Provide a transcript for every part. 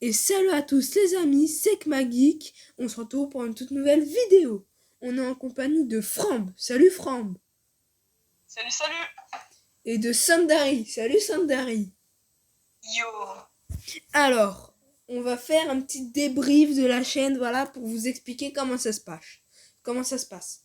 Et salut à tous les amis, c'est Kmageek. On se retrouve pour une toute nouvelle vidéo. On est en compagnie de Framb. Salut Framb. Salut, salut. Et de Sandari. Salut Sandari. Yo. Alors, on va faire un petit débrief de la chaîne, voilà, pour vous expliquer comment ça se passe.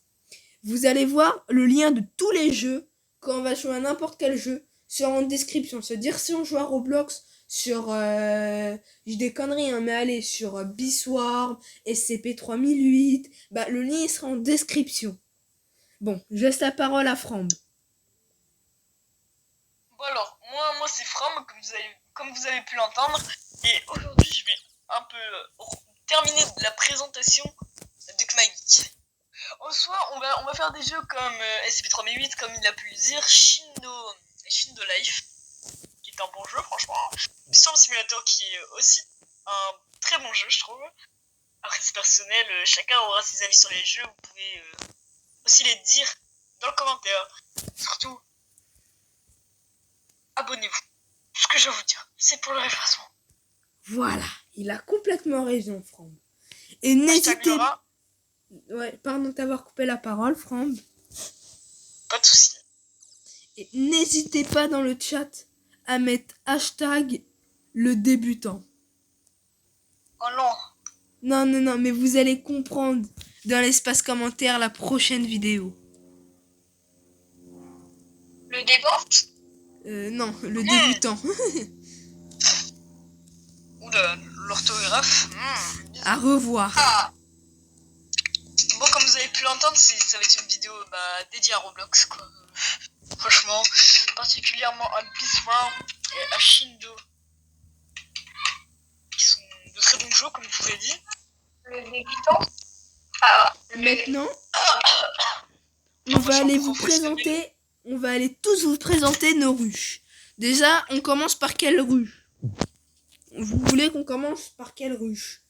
Vous allez voir le lien de tous les jeux, quand on va jouer à n'importe quel jeu, sur en description. C'est-à-dire si on joue à Roblox, sur, j'ai des conneries, hein, mais allez, sur Biswarm, SCP-3008, bah le lien il sera en description. Bon, je laisse la parole à Framb. Bon alors, moi c'est Fram, comme vous avez pu l'entendre, et aujourd'hui je vais un peu terminer la présentation de Kmageek. En soi, on va faire des jeux comme SCP-3008, comme il a pu le dire, Shindo Life, qui est un bon jeu franchement, Storm Simulator qui est aussi un très bon jeu je trouve. Après c'est personnel, chacun aura ses avis sur les jeux, vous pouvez aussi les dire dans le commentaire. Surtout, abonnez-vous. Ce que je vais vous dire, c'est pour le référencement. Voilà, il a complètement raison, Framb. Et n'hésitez... Ouais, pardon d'avoir coupé la parole, Framb. Pas de soucis. Et n'hésitez pas dans le chat à mettre hashtag le débutant. Oh non. Non, mais vous allez comprendre dans l'espace commentaire la prochaine vidéo. Le débat Non, le débutant. Oula, l'orthographe. À revoir. Ah. Bon, comme vous avez pu l'entendre, ça va être une vidéo dédiée à Roblox, quoi. Franchement, particulièrement à Biswarm et à Shindo, qui sont de très bons jeux, comme je vous l'ai dit. Le débutant. Maintenant, on va aller vous présenter. On va aller tous vous présenter nos ruches. Déjà, on commence par quelle ruche? Vous voulez qu'on commence par quelle ruche?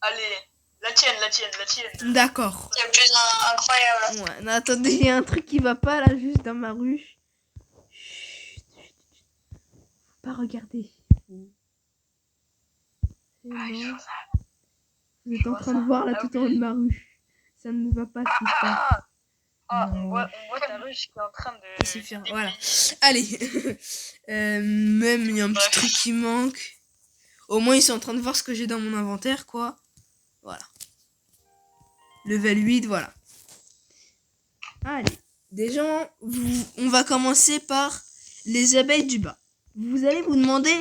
Allez, la tienne. D'accord. C'est le plus incroyable. Ouais, non, attendez, il y a un truc qui va pas là, juste dans ma ruche. Chut. Faut pas regarder. Vous êtes en train de voir là tout en haut de ma ruche. Ça ne me va pas ce qui se passe. On voit ta ruche qui est en train de... C'est sûr, voilà. Allez. Même il y a un petit truc qui manque. Au moins ils sont en train de voir ce que j'ai dans mon inventaire, quoi. Voilà. Level 8, voilà. Allez. Déjà, on va commencer par les abeilles du bas. Vous allez vous demander,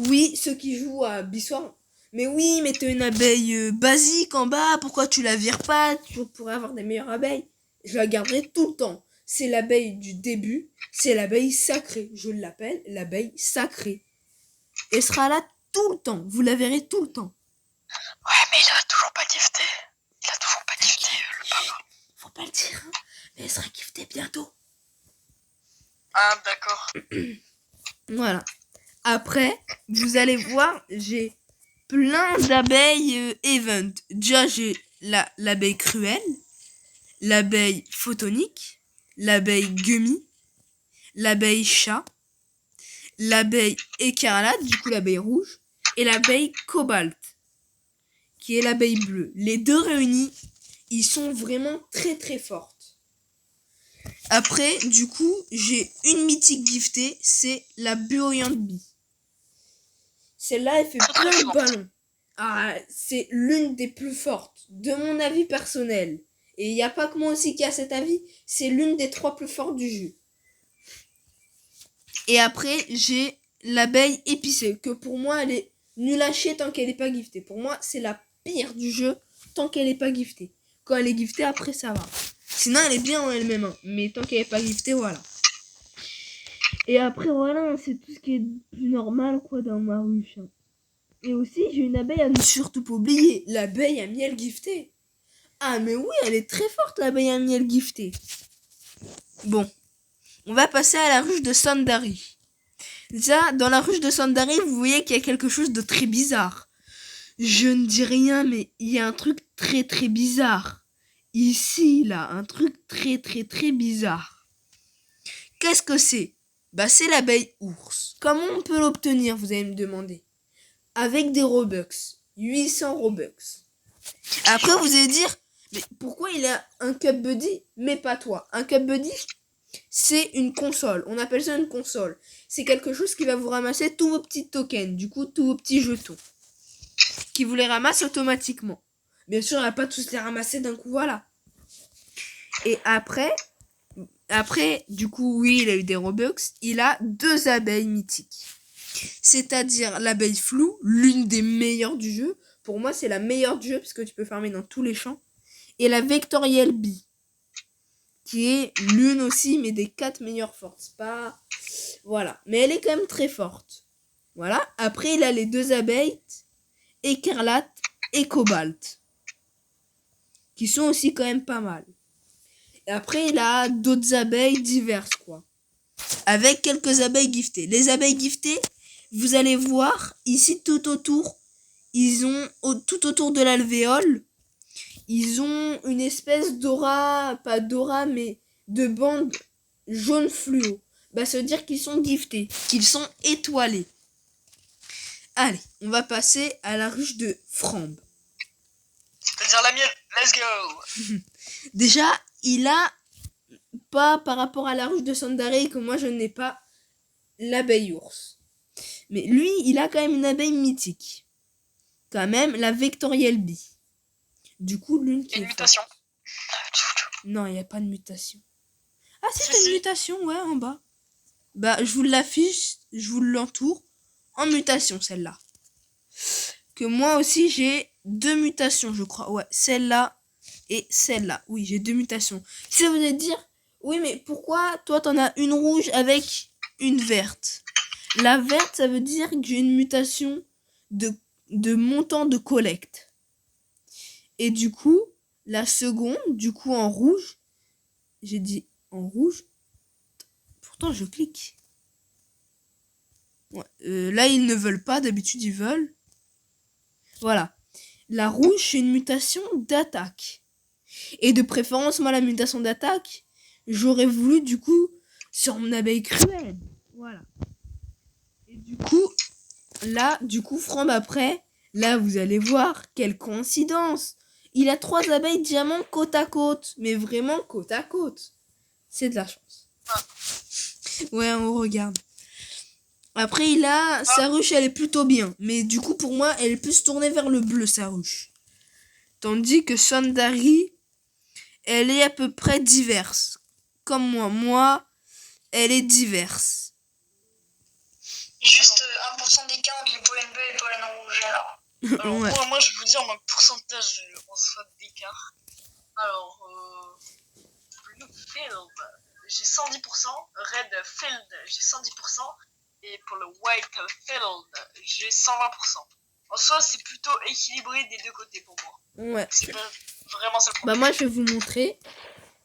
oui, ceux qui jouent à Biswarm, mais oui, mais t'as une abeille basique en bas, pourquoi tu la vires pas? Tu pourrais avoir des meilleures abeilles. Je la garderai tout le temps. C'est l'abeille du début, c'est l'abeille sacrée. Je l'appelle l'abeille sacrée. Elle sera là tout le temps, vous la verrez tout le temps. Ouais, mais il a toujours pas gifté. Le papa. Faut pas le dire, hein, mais elle sera giftée bientôt. Ah, d'accord. Voilà. Après, vous allez voir, j'ai plein d'abeilles event. Déjà, j'ai l'abeille cruelle, l'abeille photonique, l'abeille gummy, l'abeille chat, l'abeille écarlate, du coup l'abeille rouge, et l'abeille cobalt, qui est l'abeille bleue. Les deux réunis, ils sont vraiment très très fortes. Après, du coup, j'ai une mythique giftée, c'est la Brilliant Bee. Celle-là, elle fait plein de ballons. Ah, c'est l'une des plus fortes, de mon avis personnel. Et il n'y a pas que moi aussi qui a cet avis, c'est l'une des 3 plus fortes du jeu. Et après, j'ai l'abeille épicée, que pour moi, elle est nulle à chier tant qu'elle n'est pas giftée. Pour moi, c'est la pire du jeu tant qu'elle n'est pas giftée. Quand elle est giftée, après, ça va. Sinon, elle est bien en elle-même, hein. Mais tant qu'elle n'est pas giftée, voilà. Et après, voilà, c'est tout ce qui est plus normal, quoi, dans ma ruche. Et aussi, j'ai une abeille à ne surtout pas oublier, l'abeille à miel gifté. Ah, mais oui, elle est très forte, l'abeille à miel gifté. Bon, on va passer à la ruche de Sandari. Déjà, dans la ruche de Sandari, vous voyez qu'il y a quelque chose de très bizarre. Je ne dis rien, mais il y a un truc très très bizarre. Ici, là, un truc très très très bizarre. Qu'est-ce que c'est? Bah, c'est l'abeille ours. Comment on peut l'obtenir, vous allez me demander? avec des Robux. 800 Robux. Après, vous allez dire, mais pourquoi il a un Cup Buddy, mais pas toi? Un Cup Buddy, c'est une console. On appelle ça une console. C'est quelque chose qui va vous ramasser tous vos petits tokens, du coup, tous vos petits jetons. Qui vous les ramasse automatiquement. Bien sûr, on va pas tous les ramasser d'un coup, voilà. Et après, du coup, oui, il a eu des Robux. Il a 2 abeilles mythiques. C'est-à-dire l'abeille floue, l'une des meilleures du jeu. Pour moi, c'est la meilleure du jeu parce que tu peux farmer dans tous les champs. Et la Vectoriel Bee, qui est l'une aussi, mais des 4 meilleures fortes. C'est pas... Voilà. Mais elle est quand même très forte. Voilà. Après, il a les 2 abeilles, écarlate et cobalt, qui sont aussi quand même pas mal. Et après, il a d'autres abeilles diverses, quoi. Avec quelques abeilles giftées. Les abeilles giftées, vous allez voir, ici, tout autour, tout autour de l'alvéole, ils ont une espèce d'aura, pas d'aura, mais de bande jaune fluo. Bah, ça veut dire qu'ils sont giftés, qu'ils sont étoilés. Allez, on va passer à la ruche de Frambe. C'est-à-dire la mienne. Let's go. Déjà, il a pas par rapport à la ruche de Sandare que moi je n'ai pas l'abeille ours. Mais lui, il a quand même une abeille mythique. Quand même, la Vectoriel Bee. Du coup, l'une qui Une est mutation. Non, il n'y a pas de mutation. Ah, si, c'est une mutation, ouais, en bas. Bah, je vous l'affiche, je vous l'entoure. En mutation, celle-là. Que moi aussi, j'ai 2 mutations, je crois. Ouais, celle-là et celle-là. Oui, j'ai 2 mutations. Si vous allez dire, oui, mais pourquoi toi, t'en as une rouge avec une verte? La verte, ça veut dire que j'ai une mutation de montant de collecte. Et du coup, la seconde, du coup, en rouge, j'ai dit en rouge. Pourtant, je clique. Ouais, là, ils ne veulent pas. D'habitude, ils veulent. Voilà. La rouge, c'est une mutation d'attaque. Et de préférence, moi, la mutation d'attaque, j'aurais voulu, du coup, sur mon abeille cruelle. Voilà. Et du coup, là, Frambe après, là, vous allez voir, quelle coïncidence. Il a 3 abeilles diamants côte à côte. Mais vraiment côte à côte. C'est de la chance. Ouais, on regarde. Après, il a... Sa ruche, elle est plutôt bien. Mais du coup, pour moi, elle est plus tournée vers le bleu, sa ruche. Tandis que Sandari, elle est à peu près diverse. Comme moi. Moi, elle est diverse. Juste 1% d'écart entre le pollen bleu et le pollen rouge, alors. Alors, Ouais. moi, je vais vous dire mon pourcentage en soit d'écart. Alors, Blue Field, j'ai 110%. Red Field, j'ai 110%. Et pour le White Field, j'ai 120%. En soi, c'est plutôt équilibré des deux côtés pour moi. Ouais. C'est pas vraiment ça le Bah, problème. moi, je vais vous montrer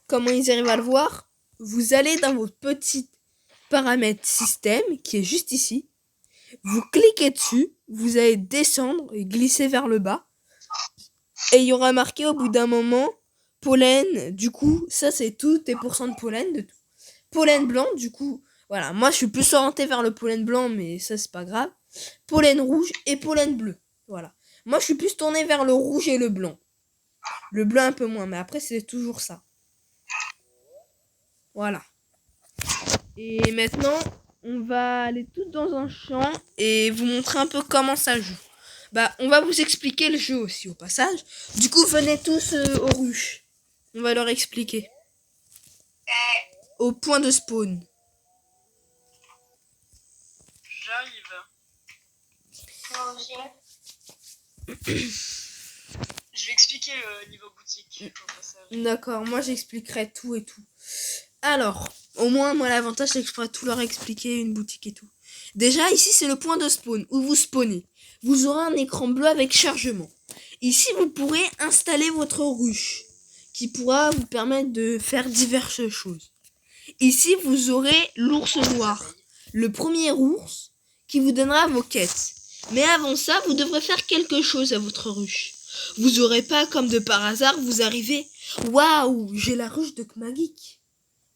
comment ils arrivent à le voir. Vous allez dans votre petit paramètre système, qui est juste ici. Vous cliquez dessus. Vous allez descendre et glisser vers le bas. Et il y aura marqué au bout d'un moment pollen. Du coup, ça, c'est tous tes pourcents de pollen. De tout. Pollen blanc, du coup, voilà. Moi, je suis plus orienté vers le pollen blanc, mais ça, c'est pas grave. Pollen rouge et pollen bleu. Voilà. Moi, je suis plus tourné vers le rouge et le blanc. Le blanc un peu moins, mais après, c'est toujours ça. Voilà. Et maintenant, on va aller tous dans un champ et vous montrer un peu comment ça joue. Bah, on va vous expliquer le jeu aussi au passage. Du coup, venez tous aux ruches. On va leur expliquer. Au point de spawn. J'arrive. Moi aussi. Je vais expliquer niveau boutique au passage. D'accord, moi j'expliquerai tout et tout. Alors, au moins, moi l'avantage c'est que je pourrais tout leur expliquer, une boutique et tout. Déjà, ici c'est le point de spawn, où vous spawnez. Vous aurez un écran bleu avec chargement. Ici, vous pourrez installer votre ruche, qui pourra vous permettre de faire diverses choses. Ici, vous aurez l'ours noir, le premier ours, qui vous donnera vos quêtes. Mais avant ça, vous devrez faire quelque chose à votre ruche. Vous aurez pas, comme de par hasard, vous arrivez, waouh, j'ai la ruche de Kmagik.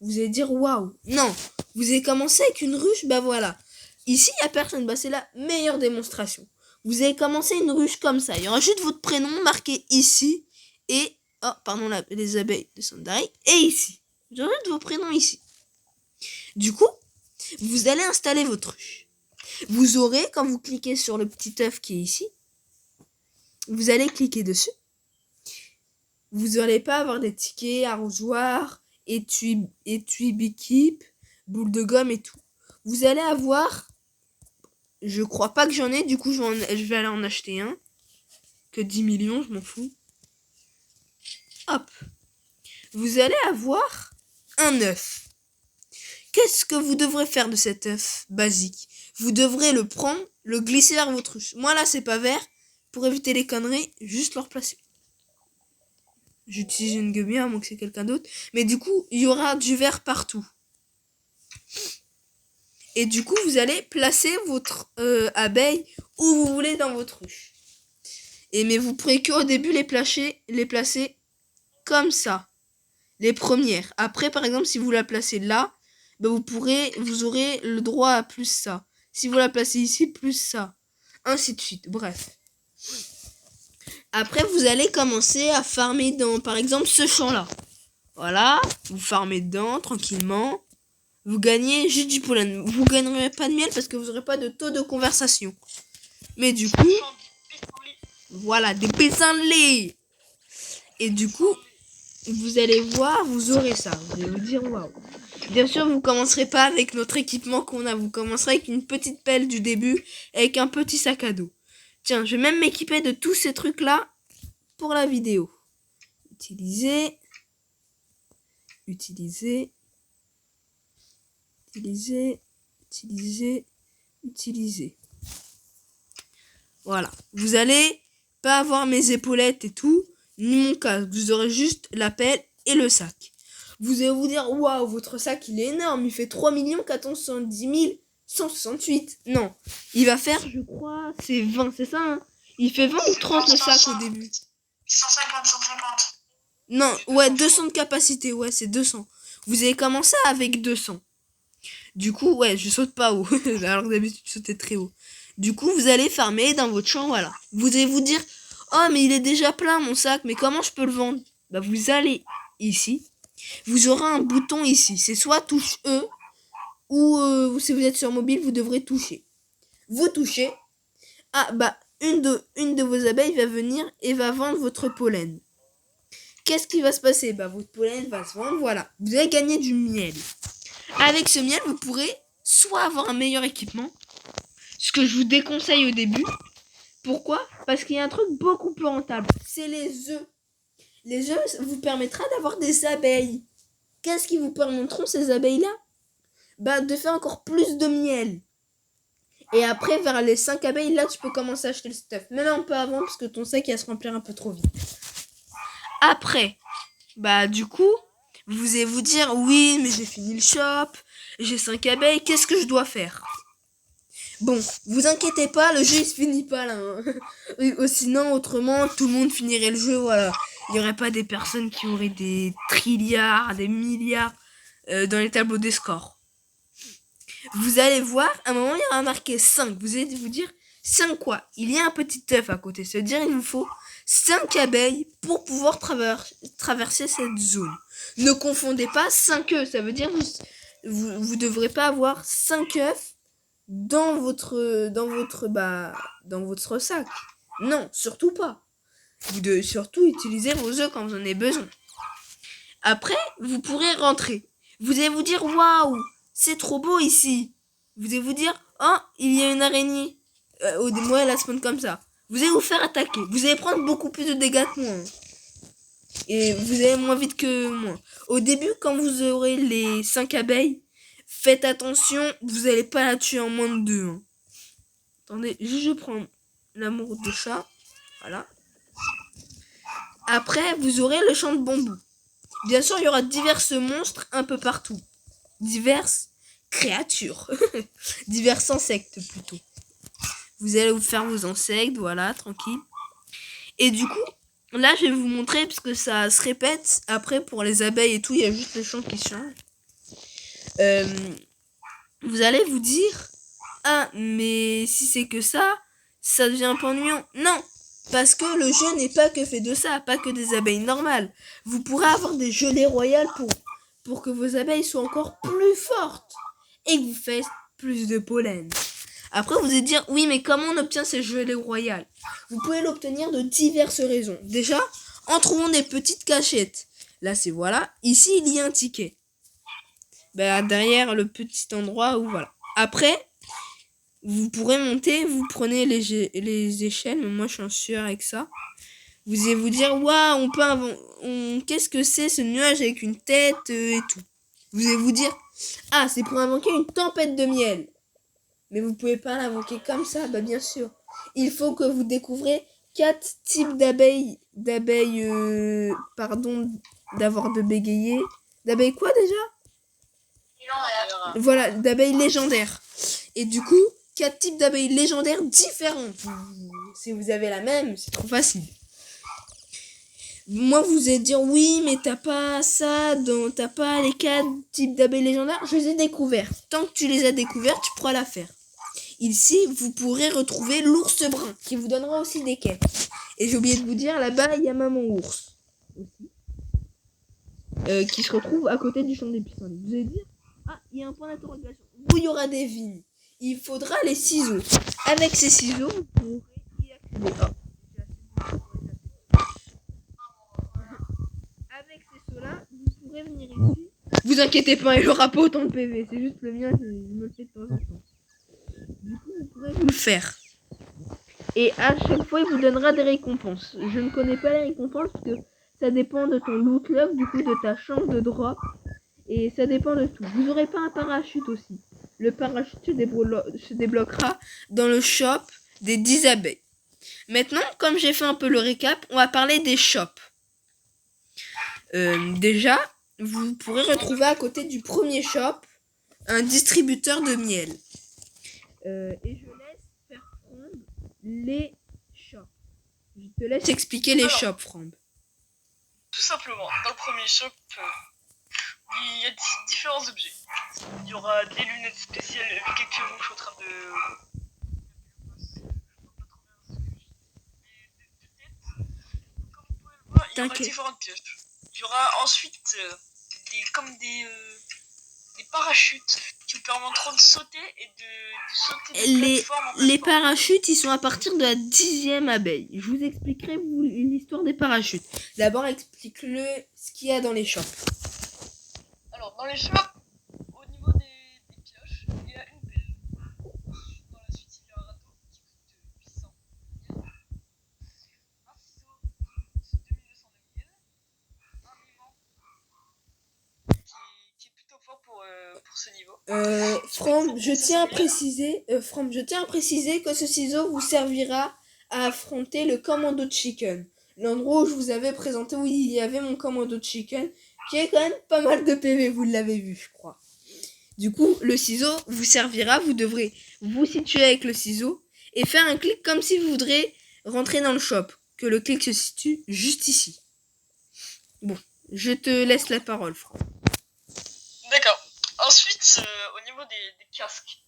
Vous allez dire waouh. Non, vous avez commencé avec une ruche, bah voilà. Ici, il n'y a personne, bah c'est la meilleure démonstration. Vous allez commencer une ruche comme ça. Il y aura juste votre prénom marqué ici. Et, oh, pardon, les abeilles descendent derrière. Et ici. Vous aurez juste vos prénoms ici. Du coup, vous allez installer votre ruche. Vous aurez, quand vous cliquez sur le petit œuf qui est ici, vous allez cliquer dessus. Vous n'allez pas avoir des tickets, arrosoirs, étui Bikip, boule de gomme et tout. Vous allez avoir, je crois pas que j'en ai, du coup je vais aller en acheter un. Que 10 millions, je m'en fous. Hop. Vous allez avoir un œuf. Qu'est-ce que vous devrez faire de cet œuf basique? Vous devrez le prendre, le glisser vers votre ruche. Moi là c'est pas vert. Pour éviter les conneries, juste le replacer. J'utilise une gueule à moins que c'est quelqu'un d'autre. Mais du coup, il y aura du vert partout. Et du coup, vous allez placer votre abeille où vous voulez dans votre ruche. Mais vous pourrez qu'au début les placer comme ça. Les premières. Après, par exemple, si vous la placez là, ben vous aurez le droit à plus ça. Si vous la placez ici, plus ça. Ainsi de suite. Bref. Après, vous allez commencer à farmer dans, par exemple, ce champ-là. Voilà, vous farmez dedans, tranquillement. Vous gagnez juste du pollen. Vous gagnerez pas de miel parce que vous n'aurez pas de taux de conversation. Mais du coup, voilà, des pissenlits. Et du coup, vous allez voir, vous aurez ça. Vous allez vous dire, waouh. Bien sûr, vous commencerez pas avec notre équipement qu'on a. Vous commencerez avec une petite pelle du début, avec un petit sac à dos. Tiens, je vais même m'équiper de tous ces trucs-là pour la vidéo. Utiliser. Voilà. Vous allez pas avoir mes épaulettes et tout, ni mon casque. Vous aurez juste la pelle et le sac. Vous allez vous dire, waouh, votre sac, il est énorme. Il fait 3 470 168. Non. Il va faire, je crois, c'est 20, c'est ça, hein? Il fait 20 ou 30 le sac au début. 150. Non, ouais, 200 de capacité, ouais, c'est 200. Vous avez commencé avec 200. Du coup, ouais, je saute pas haut. Alors que d'habitude, je sautais très haut. Du coup, vous allez farmer dans votre champ, voilà. Vous allez vous dire, oh, mais il est déjà plein, mon sac, mais comment je peux le vendre? Bah, vous allez ici. Vous aurez un bouton ici. C'est soit touche E, ou si vous êtes sur mobile, vous devrez toucher. Vous touchez. Ah, bah, une de vos abeilles va venir et va vendre votre pollen. Qu'est-ce qui va se passer? Bah, votre pollen va se vendre, voilà. Vous allez gagner du miel. Avec ce miel, vous pourrez soit avoir un meilleur équipement, ce que je vous déconseille au début. Pourquoi? Parce qu'il y a un truc beaucoup plus rentable. C'est les œufs. Les œufs vous permettra d'avoir des abeilles. Qu'est-ce qui vous permettront ces abeilles-là? Bah, de faire encore plus de miel. Et après, vers les 5 abeilles, là, tu peux commencer à acheter le stuff. Même un peu avant, parce que ton sac, il va se remplir un peu trop vite. Après, bah, du coup, vous allez vous dire, oui, mais j'ai fini le shop, j'ai 5 abeilles, qu'est-ce que je dois faire? Bon, vous inquiétez pas, le jeu, il se finit pas, là. Hein. Sinon, autrement, tout le monde finirait le jeu, voilà. Il n'y aurait pas des personnes qui auraient des trilliards, des milliards dans les tableaux des scores. Vous allez voir, à un moment, il y aura marqué 5. Vous allez vous dire, 5 quoi? Il y a un petit œuf à côté. C'est-à-dire, il vous faut 5 abeilles pour pouvoir traverser cette zone. Ne confondez pas 5 œufs. Ça veut dire vous devrez pas avoir 5 œufs dans votre sac. Non, surtout pas. Vous devez surtout utiliser vos œufs quand vous en avez besoin. Après, vous pourrez rentrer. Vous allez vous dire, waouh, c'est trop beau ici. Vous allez vous dire, oh, il y a une araignée. Moi, elle la spawn comme ça. Vous allez vous faire attaquer. Vous allez prendre beaucoup plus de dégâts que moi. Et vous allez moins vite que moi. Au début, quand vous aurez les 5 abeilles, faites attention, vous n'allez pas la tuer en moins de 2. Hein. Attendez, je prends l'amour de chat. Voilà. Après, vous aurez le champ de bambou. Bien sûr, il y aura divers monstres un peu partout. Diverses créatures. Divers insectes plutôt. Vous allez vous faire vos insectes, voilà, tranquille. Et du coup, là, je vais vous montrer, parce que ça se répète. Après, pour les abeilles et tout, il y a juste les champs qui changent. Vous allez vous dire, ah, mais si c'est que ça, ça devient un peu ennuyant. Non, parce que le jeu n'est pas que fait de ça, pas que des abeilles normales. Vous pourrez avoir des gelées royales pour que vos abeilles soient encore plus fortes et que vous fassiez plus de pollen. Après, vous allez dire, oui, mais comment on obtient ces gelées royales? Vous pouvez l'obtenir de diverses raisons. Déjà, en trouvant des petites cachettes. Là, c'est voilà. Ici, il y a un ticket. Derrière le petit endroit où voilà. Après, vous pourrez monter, vous prenez les échelles. Moi, je suis un sueur avec ça. Vous allez vous dire, waouh, on peut qu'est-ce que c'est ce nuage avec une tête et tout. Vous allez vous dire, ah, c'est pour invoquer une tempête de miel. Mais vous pouvez pas l'invoquer comme ça, bien sûr. Il faut que vous découvrez 4 types d'abeilles, d'avoir de bégayer. D'abeilles quoi déjà? Voilà, d'abeilles légendaires. Et du coup, 4 types d'abeilles légendaires différentes. Si vous avez la même, c'est trop facile. Moi, vous allez dire, oui, mais t'as pas ça, t'as pas les 4 types d'abeilles légendaires. Je les ai découverts. Tant que tu les as découverts, tu pourras la faire. Ici, vous pourrez retrouver l'ours brun, qui vous donnera aussi des quêtes. Et j'ai oublié de vous dire, là-bas, il y a maman ours. Aussi. Qui se retrouve à côté du champ des pissenlits. Vous allez dire, ah, il y a un point d'interrogation. Où il y aura des vignes. Il faudra les ciseaux. Avec ces ciseaux, vous pourrez y accéder. Avec ces seaux-là, vous pourrez venir ici. Vous inquiétez pas, il aura pas autant de PV. C'est juste le mien, je me le fais de temps en temps. Du coup, vous pourrez vous le faire. Et à chaque fois, il vous donnera des récompenses. Je ne connais pas les récompenses parce que ça dépend de ton loot log, du coup de ta chance de drop. Et ça dépend de tout. Vous n'aurez pas un parachute aussi. Le parachute se débloquera dans le shop des 10 abeilles. Maintenant, comme j'ai fait un peu le récap, on va parler des shops. Déjà, vous pourrez retrouver à côté du premier shop un distributeur de miel. Et je laisse faire Frambe les shops. Je te laisse expliquer les shops, Frambe. Tout simplement, dans le premier shop, il y a différents objets. Il y aura des lunettes spéciales avec actuellement je suis en train de... Comme vous pouvez le voir, il y aura différentes pioches. Il y aura ensuite des parachutes qui vous permettront de sauter et de sauter des plateformes. Les parachutes, ils sont à partir de la 10e abeille. Je vous expliquerai l'histoire des parachutes. D'abord, explique-le ce qu'il y a dans les shops. Alors, dans les shops, au niveau des pioches, il y a une pelle. Dans la suite, il y a un râteau qui coûte 800 000. Un ciseau qui coûte 2200 000. Un aimant qui est plutôt fort pour ce niveau. Frambe, je tiens à préciser que ce ciseau vous servira à affronter le commando chicken. L'endroit où je vous avais présenté où il y avait mon commando chicken, qui est quand même pas mal de PV, vous l'avez vu, je crois. Du coup, le ciseau vous servira, vous devrez vous situer avec le ciseau et faire un clic comme si vous voudriez rentrer dans le shop, que le clic se situe juste ici. Bon, je te laisse la parole, Frambe. D'accord. Ensuite, au niveau des casques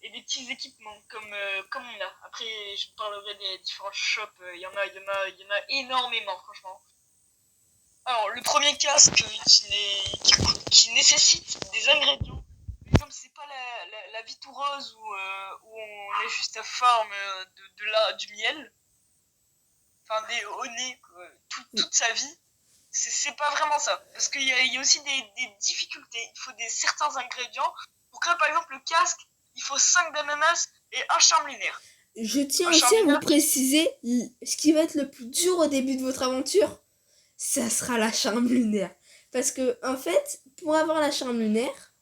et des petits équipements comme on a. Après, je parlerai des différents shops. Il y en a énormément, franchement. Alors, le premier casque qui nécessite des ingrédients. Par exemple, c'est pas la vie tout rose où on est juste à farm du miel. Enfin, des honey toute sa vie. C'est pas vraiment ça. Parce qu'il y a aussi des difficultés. Il faut certains ingrédients. Pour créer par exemple le casque, il faut 5 d'ananas et un charme lunaire. Je tiens aussi à vous préciser ce qui va être le plus dur au début de votre aventure. Ça sera la charme lunaire. Parce que, en fait, pour avoir la charme lunaire,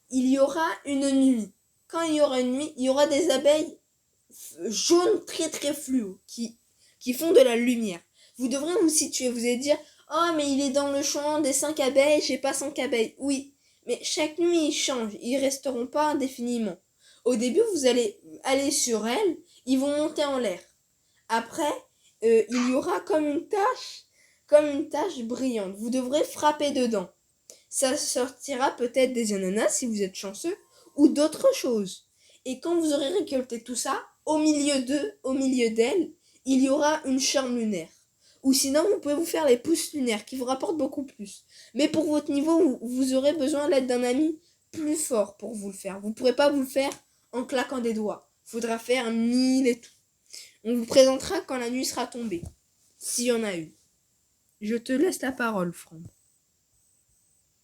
il y aura une nuit. Quand il y aura une nuit, il y aura des abeilles jaunes très très fluo qui font de la lumière. Vous devrez vous situer. Vous allez dire, oh, mais il est dans le champ des 5 abeilles, j'ai pas 5 abeilles. Oui, mais chaque nuit, ils changent. Ils resteront pas indéfiniment. Au début, vous allez aller sur elles, ils vont monter en l'air. Après, il y aura comme une tache brillante. Vous devrez frapper dedans. Ça sortira peut-être des ananas si vous êtes chanceux, ou d'autres choses. Et quand vous aurez récolté tout ça, au milieu d'elle, il y aura une charme lunaire. Ou sinon, vous pouvez vous faire les pouces lunaires qui vous rapportent beaucoup plus. Mais pour votre niveau, vous aurez besoin de l'aide d'un ami plus fort pour vous le faire. Vous ne pourrez pas vous le faire en claquant des doigts. Faudra faire 1000 et tout. On vous présentera quand la nuit sera tombée. S'il y en a eu. Je te laisse la parole, Franck.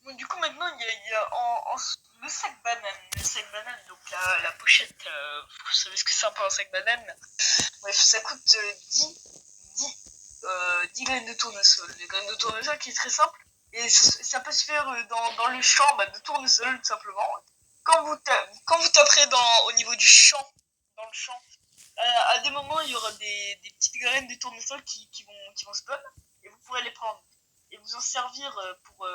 Bon, du coup, maintenant, il y a le sac banane. Le sac banane, donc la pochette, vous savez ce que c'est un peu un sac banane. Bref, ça coûte 10 graines de tournesol. Les graines de tournesol qui est très simple. Et ça peut se faire dans le champ de tournesol, tout simplement. Quand vous taperez au niveau du champ, dans le champ, à des moments, il y aura des petites graines de tournesol qui vont spawn. Et vous pourrez les prendre. Et vous en servir pour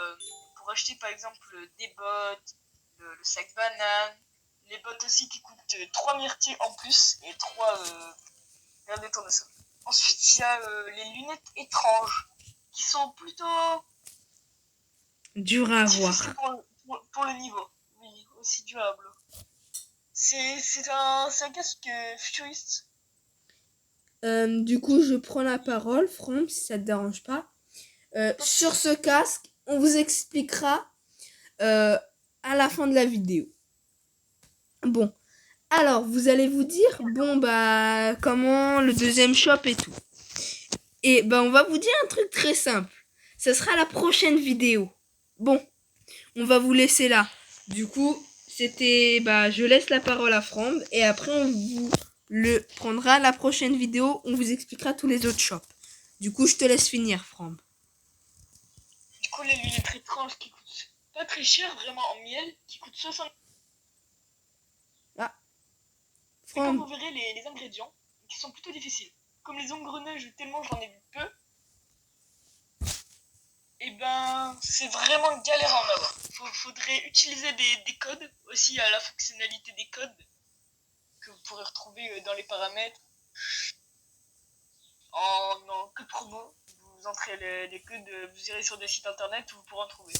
acheter, par exemple, des bottes, le sac banane, les bottes aussi qui coûtent 3 myrtilles en plus et 3 graines de tournesol. Ensuite, il y a les lunettes étranges qui sont plutôt Dur à voir. difficiles pour le niveau. Oui, aussi durable. C'est un casque futuriste. Du coup, je prends la parole, Franck, si ça te dérange pas. Sur ce casque, on vous expliquera à la fin de la vidéo. Bon, alors vous allez vous dire, bon bah comment le deuxième shop et tout. Et bah on va vous dire un truc très simple. Ce sera la prochaine vidéo. Bon, on va vous laisser là. Du coup, c'était je laisse la parole à Franck et après on vous le prendra la prochaine vidéo. On vous expliquera tous les autres shops. Du coup, je te laisse finir, Franck. Du coup, les lunettes étranges qui coûtent pas très cher, vraiment en miel, qui coûtent 60. Et comme vous verrez, les ingrédients, qui sont plutôt difficiles. Comme les engrenages, tellement j'en ai vu peu, et ben c'est vraiment galère à en avoir. Faudrait utiliser des codes, aussi à la fonctionnalité des codes, que vous pourrez retrouver dans les paramètres. En code promo, vous entrez les codes, vous irez sur des sites internet où vous pourrez en trouver.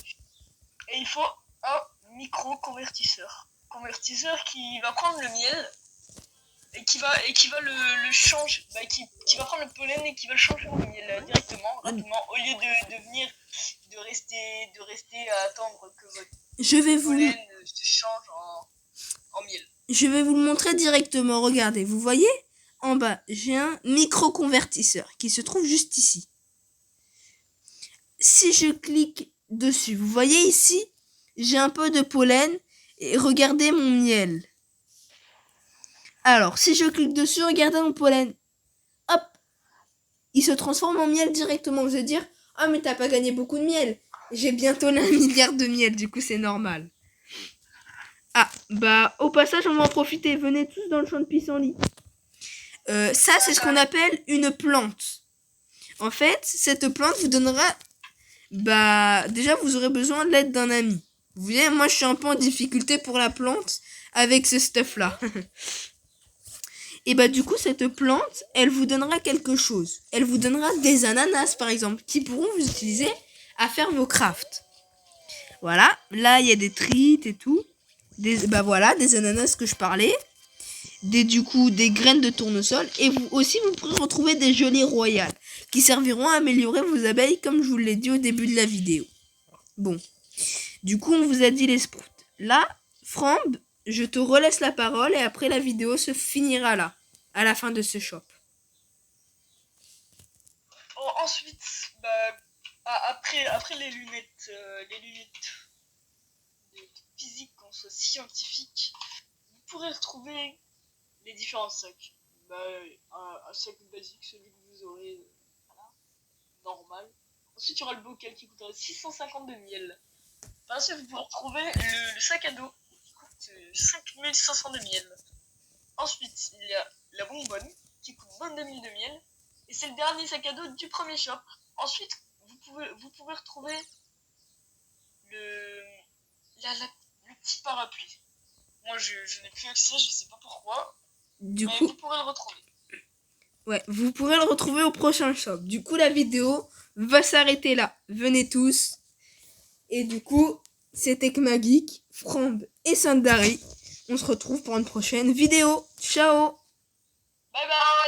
Et il faut un micro-convertisseur. Convertisseur qui va prendre le miel et qui va le changer, qui va prendre le pollen et qui va le changer en miel directement, rapidement, au lieu de rester à attendre que votre pollen se change en miel. Je vais vous le montrer directement. Regardez, vous voyez ? En bas, j'ai un micro-convertisseur qui se trouve juste ici. Si je clique dessus, vous voyez ici, j'ai un peu de pollen et regardez mon miel. Alors, si je clique dessus, regardez mon pollen. Hop, il se transforme en miel directement. Vous allez dire, ah mais t'as pas gagné beaucoup de miel. J'ai bientôt 1 milliard de miel, du coup c'est normal. Ah, au passage, on va en profiter. Venez tous dans le champ de pissenlit. Ça, c'est ce qu'on appelle une plante. En fait, cette plante vous donnera... déjà, vous aurez besoin de l'aide d'un ami. Vous voyez, moi, je suis un peu en difficulté pour la plante avec ce stuff-là. Et du coup, cette plante, elle vous donnera quelque chose. Elle vous donnera des ananas, par exemple, qui pourront vous utiliser à faire vos crafts. Voilà, là, il y a des trites et tout. Des ananas que je parlais. Des graines de tournesol. Et vous pourrez retrouver des gelées royales qui serviront à améliorer vos abeilles, comme je vous l'ai dit au début de la vidéo. Bon, du coup, on vous a dit les sprouts. Là, Franck, je te relaisse la parole et après la vidéo se finira là, à la fin de ce shop. Ensuite, après les lunettes physiques, qu'on soit scientifiques, vous pourrez retrouver les différents sacs. Un sac basique, celui que vous aurez, normal. Ensuite, il y aura le bocal qui coûtera 650 de miel. Ensuite, vous pourrez retrouver le sac à dos qui coûte 5500 de miel. Ensuite, il y a la bonbonne qui coûte 22 000 de miel. Et c'est le dernier sac à dos du premier shop. Ensuite, vous pouvez retrouver le petit parapluie. Moi, je n'ai plus accès, je sais pas pourquoi. Mais vous pourrez le retrouver. Ouais, vous pourrez le retrouver au prochain shop. Du coup, la vidéo va s'arrêter là. Venez tous. Et du coup, c'était Kmageek, Franck et Sandari. On se retrouve pour une prochaine vidéo. Ciao! Bye bye.